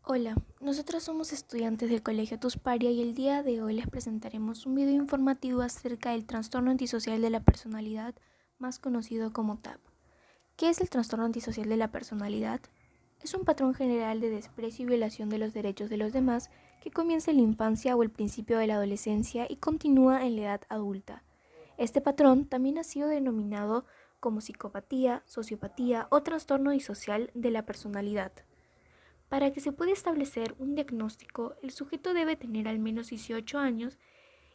Hola, nosotros somos estudiantes del Colegio Tusparia y el día de hoy les presentaremos un video informativo acerca del trastorno antisocial de la personalidad, más conocido como TAP. ¿Qué es el trastorno antisocial de la personalidad? Es un patrón general de desprecio y violación de los derechos de los demás que comienza en la infancia o el principio de la adolescencia y continúa en la edad adulta. Este patrón también ha sido denominado como psicopatía, sociopatía o trastorno disocial de la personalidad. Para que se pueda establecer un diagnóstico, el sujeto debe tener al menos 18 años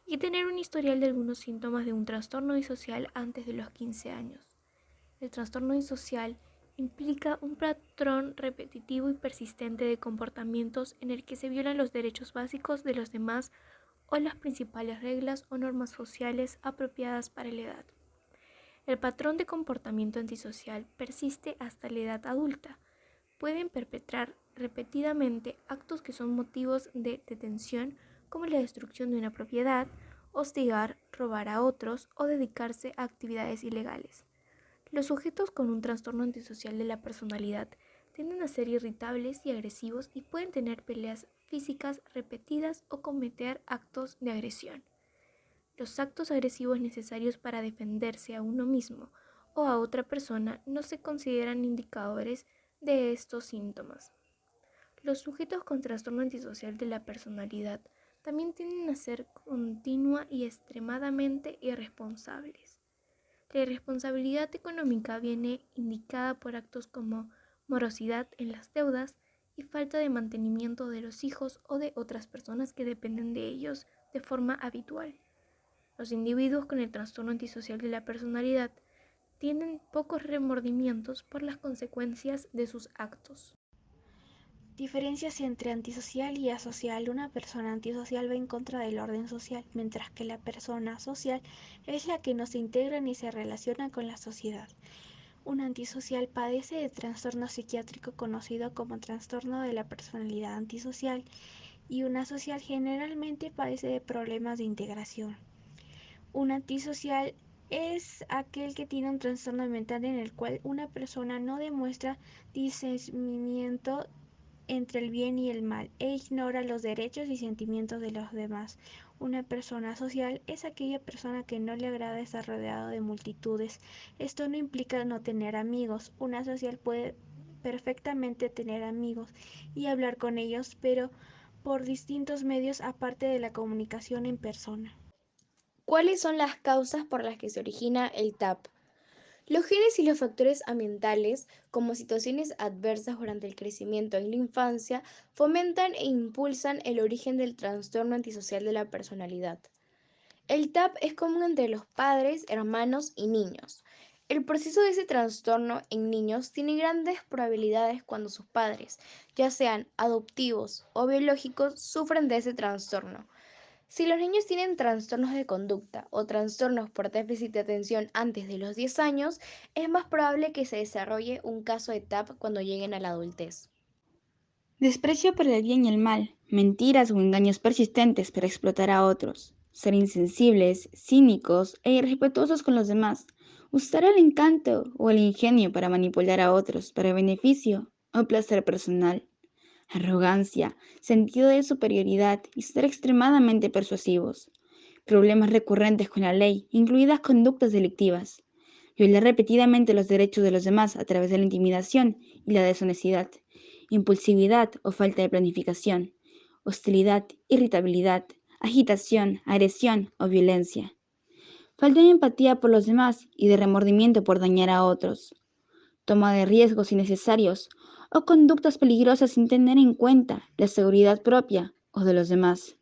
y tener un historial de algunos síntomas de un trastorno disocial antes de los 15 años. El trastorno disocial implica un patrón repetitivo y persistente de comportamientos en el que se violan los derechos básicos de los demás o las principales reglas o normas sociales apropiadas para la edad. El patrón de comportamiento antisocial persiste hasta la edad adulta. Pueden perpetrar repetidamente actos que son motivos de detención, como la destrucción de una propiedad, hostigar, robar a otros o dedicarse a actividades ilegales. Los sujetos con un trastorno antisocial de la personalidad tienden a ser irritables y agresivos y pueden tener peleas físicas repetidas o cometer actos de agresión. Los actos agresivos necesarios para defenderse a uno mismo o a otra persona no se consideran indicadores de estos síntomas. Los sujetos con trastorno antisocial de la personalidad también tienden a ser continua y extremadamente irresponsables. La irresponsabilidad económica viene indicada por actos como morosidad en las deudas y falta de mantenimiento de los hijos o de otras personas que dependen de ellos de forma habitual. Los individuos con el trastorno antisocial de la personalidad tienen pocos remordimientos por las consecuencias de sus actos. Diferencias entre antisocial y asocial. Una persona antisocial va en contra del orden social, mientras que la persona social es la que no se integra ni se relaciona con la sociedad. Un antisocial padece de trastorno psiquiátrico conocido como trastorno de la personalidad antisocial y un asocial generalmente padece de problemas de integración. Un antisocial es aquel que tiene un trastorno mental en el cual una persona no demuestra discernimiento entre el bien y el mal e ignora los derechos y sentimientos de los demás. Una persona social es aquella persona que no le agrada estar rodeado de multitudes. Esto no implica no tener amigos. Una social puede perfectamente tener amigos y hablar con ellos, pero por distintos medios aparte de la comunicación en persona. ¿Cuáles son las causas por las que se origina el TAP? Los genes y los factores ambientales, como situaciones adversas durante el crecimiento en la infancia, fomentan e impulsan el origen del trastorno antisocial de la personalidad. El TAP es común entre los padres, hermanos y niños. El proceso de ese trastorno en niños tiene grandes probabilidades cuando sus padres, ya sean adoptivos o biológicos, sufren de ese trastorno. Si los niños tienen trastornos de conducta o trastornos por déficit de atención antes de los 10 años, es más probable que se desarrolle un caso de TAP cuando lleguen a la adultez. Desprecio por el bien y el mal, mentiras o engaños persistentes para explotar a otros, ser insensibles, cínicos e irrespetuosos con los demás, usar el encanto o el ingenio para manipular a otros para beneficio o placer personal, arrogancia, sentido de superioridad y ser extremadamente persuasivos, problemas recurrentes con la ley, incluidas conductas delictivas, violar repetidamente los derechos de los demás a través de la intimidación y la deshonestidad, impulsividad o falta de planificación, hostilidad, irritabilidad, agitación, agresión o violencia, falta de empatía por los demás y de remordimiento por dañar a otros, toma de riesgos innecesarios o conductas peligrosas sin tener en cuenta la seguridad propia o de los demás,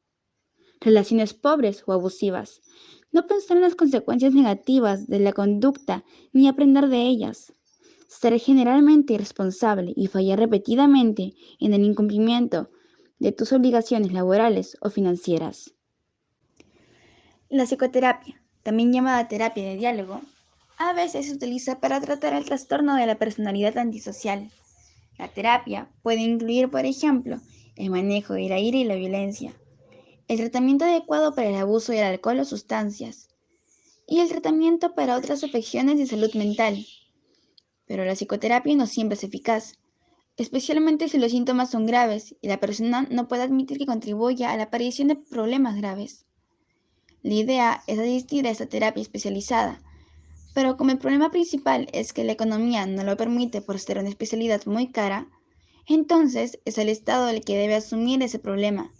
relaciones pobres o abusivas, no pensar en las consecuencias negativas de la conducta ni aprender de ellas, ser generalmente irresponsable y fallar repetidamente en el incumplimiento de tus obligaciones laborales o financieras. La psicoterapia, también llamada terapia de diálogo, a veces se utiliza para tratar el trastorno de la personalidad antisocial. La terapia puede incluir, por ejemplo, el manejo de la ira y la violencia, el tratamiento adecuado para el abuso del alcohol o sustancias, y el tratamiento para otras afecciones de salud mental. Pero la psicoterapia no siempre es eficaz. especialmente si los síntomas son graves y la persona no puede admitir que contribuya a la aparición de problemas graves. La idea es asistir a esta terapia especializada, pero como el problema principal es que la economía no lo permite por ser una especialidad muy cara, entonces es el Estado el que debe asumir ese problema,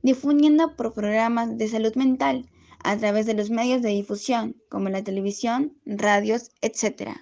difundiendo por programas de salud mental a través de los medios de difusión, como la televisión, radios, etc.